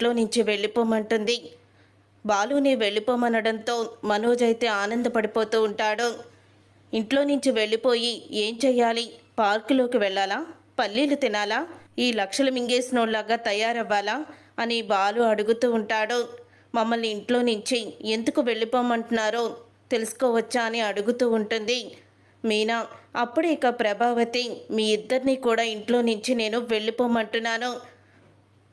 ఇంట్లో నుంచి వెళ్ళిపోమంటుంది. బాలుని వెళ్ళిపోమనడంతో మనోజ్ అయితే ఆనందపడిపోతూ ఉంటాడు. ఇంట్లో నుంచి వెళ్ళిపోయి ఏం చెయ్యాలి? పార్కులోకి వెళ్ళాలా? పల్లీలు తినాలా? ఈ లక్షలు మింగేసినోళ్ళలాగా తయారవ్వాలా అని బాలు అడుగుతూ ఉంటాడు. మమ్మల్ని ఇంట్లో నుంచి ఎందుకు వెళ్ళిపోమంటున్నారో తెలుసుకోవచ్చా అని అడుగుతూ ఉంటుంది మీనా. అప్పుడే ఇక ప్రభావతి, మీ ఇద్దరిని కూడా ఇంట్లో నుంచి నేను వెళ్ళిపోమంటున్నాను.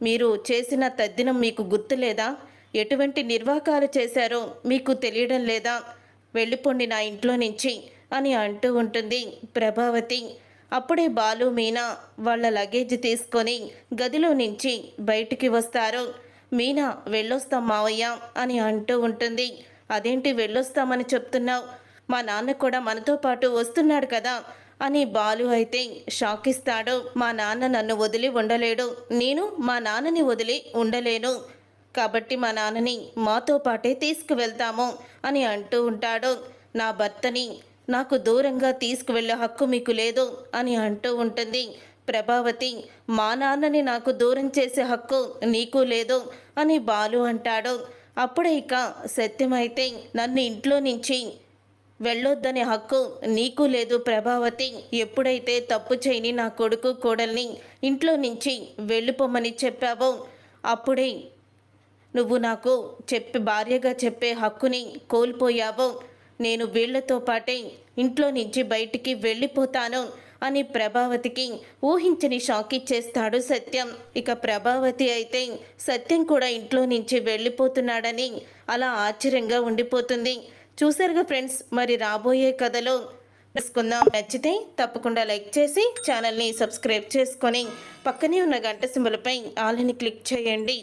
మీరు చేసిన తద్దినం మీకు గుర్తులేదా? ఎటువంటి నిర్వాకాలు చేశారో మీకు తెలియడం లేదా? వెళ్ళిపోండి నా ఇంట్లో నుంచి అని అంటూ ఉంటుంది ప్రభావతి. అప్పుడే బాలు మీనా వాళ్ళ లగేజ్ తీసుకొని గదిలో నుంచి బయటికి వస్తారు. మీనా వెళ్ళొస్తాం మావయ్య అని అంటూ ఉంటుంది. అదేంటి వెళ్ళొస్తామని చెప్తున్నావు? మా నాన్న కూడా మనతో పాటు వస్తున్నాడు కదా అని బాలు అయితే షాక్ ఇస్తాడు. మా నాన్న నన్ను వదిలి ఉండలేడు, నేను మా నాన్నని వదిలి ఉండలేను, కాబట్టి మా నాన్నని మాతో పాటే తీసుకువెళ్తాము అని అంటూ ఉంటాడు. నా భర్తని నాకు దూరంగా తీసుకువెళ్ళే హక్కు మీకు లేదు అని అంటూ ఉంటుంది ప్రభావతి. మా నాన్నని నాకు దూరం చేసే హక్కు నీకు లేదు అని బాలు అంటాడు. అప్పుడే ఇక సత్యమైతే, నన్ను ఇంట్లో నుంచి వెళ్ళొద్దనే హక్కు నీకు లేదు ప్రభావతి. ఎప్పుడైతే తప్పు చేయని నా కొడుకు కోడల్ని ఇంట్లో నుంచి వెళ్ళిపోమని చెప్పావో అప్పుడే నువ్వు నాకు భార్యగా చెప్పే హక్కుని కోల్పోయావో. నేను వీళ్లతో పాటే ఇంట్లో నుంచి బయటికి వెళ్ళిపోతాను అని ప్రభావతికి ఊహించని షాక్ ఇచ్చేస్తాడు సత్యం. ఇక ప్రభావతి అయితే సత్యం కూడా ఇంట్లో నుంచి వెళ్ళిపోతున్నాడని అలా ఆశ్చర్యంగా ఉండిపోతుంది. చూసారుగా ఫ్రెండ్స్, మరి రాబోయే కథలో తెలుసుకుందాం. నచ్చితే తప్పకుండా లైక్ చేసి ఛానల్ని సబ్స్క్రైబ్ చేసుకొని పక్కనే ఉన్న గంట సింబల్పై ఆల్ అని క్లిక్ చేయండి.